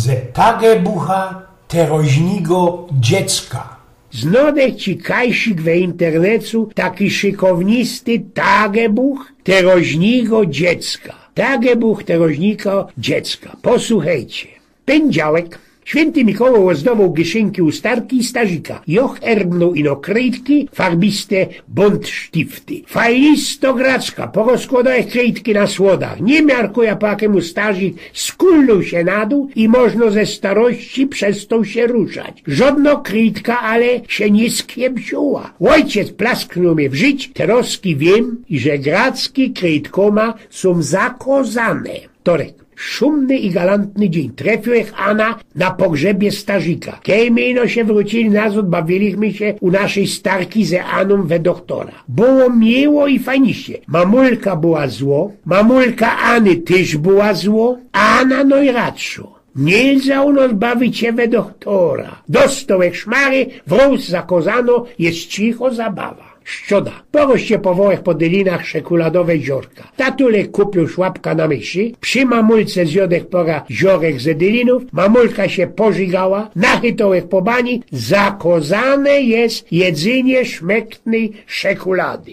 ze tagebucha teroźnigo dziecka. Znodech ci kajsik we internetu taki szykownisty tagebuch teroźnigo dziecka. Tagebuch teroźnigo dziecka. Posłuchajcie. Pędziałek. Święty Mikołaj ozdował gieszynki u starki i starzika. Joch erbnął ino krejtki, farbiste bondstifty. Fajlisto gracka, porozkładał krejtki na słodach. Nie miarkuja po jakiemu starzik skulnął się na dół i można ze starości przestał się ruszać. Żadno krejtka, ale się nie skiepsiła. Ojciec plasknął mnie w żyć, teroski wiem, że gracki krejtkoma są zakozane. Torek. Szumny i galantny dzień. Trafił ich Anna na pogrzebie starzika. Kiedy się wrócili nazad, bawiliśmy się u naszej starki ze Aną we doktora. Było miło i fajniście. Mamulka była zło, mamulka Any też była zło, a Anna no i radszo. Nie za u nas bawić się we doktora. Dostał jak szmary, wróz zakozano, jest cicho zabawa. Szczoda. Poroście po wołach po dylinach szekuladowe ziorka. Tatulek kupił szłapka na myszy, przy mamulce zjodech pora ziorek ze dylinów, mamulka się pożygała, nachytołek po bani, zakozane jest jedzenie szmektnej szekulady.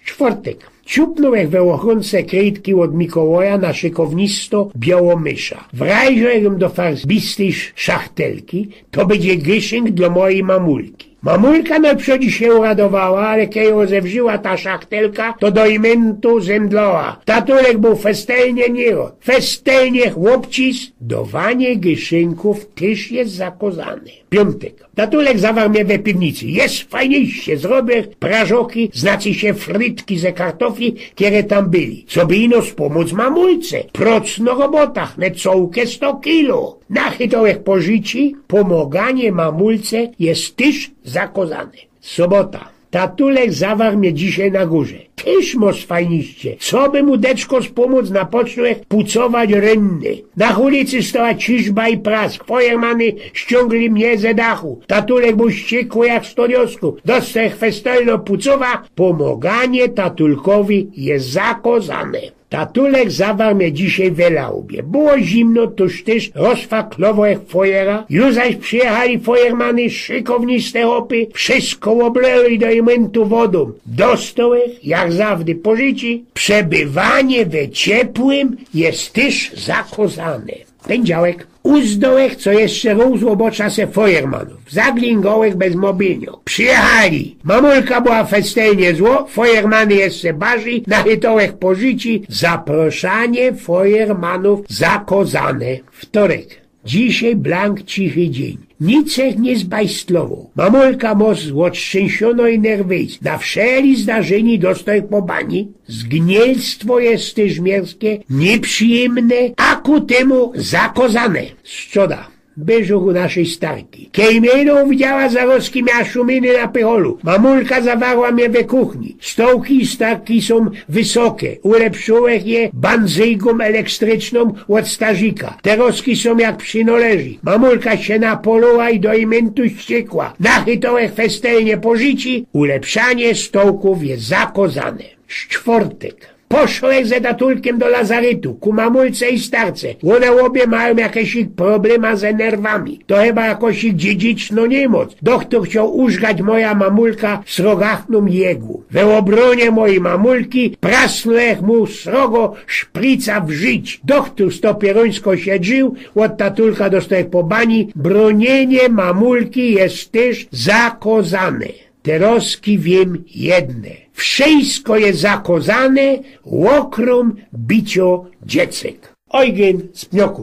Czwartek. Ciupnął jak we ochronce krejtki od Mikołaja na szykownisto białomysza. Wrajżyłem do farbistej szachtelki, to będzie gieszynk dla mojej mamulki. Mamulka najprzodzi się uradowała, ale kiedy ją zewrzyła ta szachtelka, to do imentu zemdlała. Tatulek był festelnie nierod. Festelnie chłopcis, dawanie gieszynków też jest zakozane. Piątek. Tatulek zawarł mnie we piwnicy. Jest fajniejsze, zrobię prażoki, znaczy się frytki ze kartofli, które tam byli. Co by ino wspomóc mamulce. Procno robotach, necołkę 100 kilo. Nachytołek po życi, pomaganie mamulce jest też zakozane. Sobota. Tatulek zawarł mnie dzisiaj na górze. Tyż mos fajniście. Co by mu deczko spomóc na poczniach pucować rynny. Na ulicy stała ciżba i prask. Fojermany ściągli mnie ze dachu. Tatulek był ściekły jak stoniosku. Dostał festelno pucowa. Pomaganie tatulkowi jest zakozane. Tatulek zawarł mnie dzisiaj we laubie. Było zimno, toż też rozfaklowo jak fojera. Już zaś przyjechali fojermany, szykowniste hopy, wszystko obleły do imentu wodą. Dostał ich, jak zawdy po życi, przebywanie we ciepłym jest też zakozane. Pędziałek. Uzdołek, co jeszcze rósł obocza se fojermanów. Zaglingołek bez mobilnią. Przyjechali. Mamulka była festelnie zło, fojermany jeszcze barzy, nachytołek po życi. Zaproszanie fojermanów zakozane. Wtorek. Dzisiaj blank cichy dzień. Nicech nie zbajstlował. Mamulka mos od szczęścionoj nerwyjs. Na wszeli zdarzeni dostał po bani. Zgnielstwo jest też mierskie, nieprzyjemne, a ku temu zakozane. Szczoda. Beżuchu naszej starki. Kejmieną widziała zarostki miała szuminy na pycholu. Mamulka zawarła mnie we kuchni. Stołki i starki są wysokie. Ulepszyłech je banzyjgą elektryczną od starzika. Te roski są jak przynależy. Mamulka się napoluła i do imentu ściekła. Nachytołech festelnie po życi. Ulepszanie stołków jest zakozane. Czwartek. Poszłek ze tatulkiem do lazaretu, ku mamulce i starce. One obie mają jakieś problema ze nerwami. To chyba jakoś ich dziedziczno niemoc. Doktor chciał użgać moja mamulka srogachną jegłu. We obronie mojej mamulki prasnąłech mu srogo szprica w żyć. Doktor stopierońsko siedził, od tatulka dostał po bani. Bronienie mamulki jest też zakozane. Teroski wiem jedne. Wszystko jest zakozane, łokrom bicio dziecek. Eugen z Pnioków.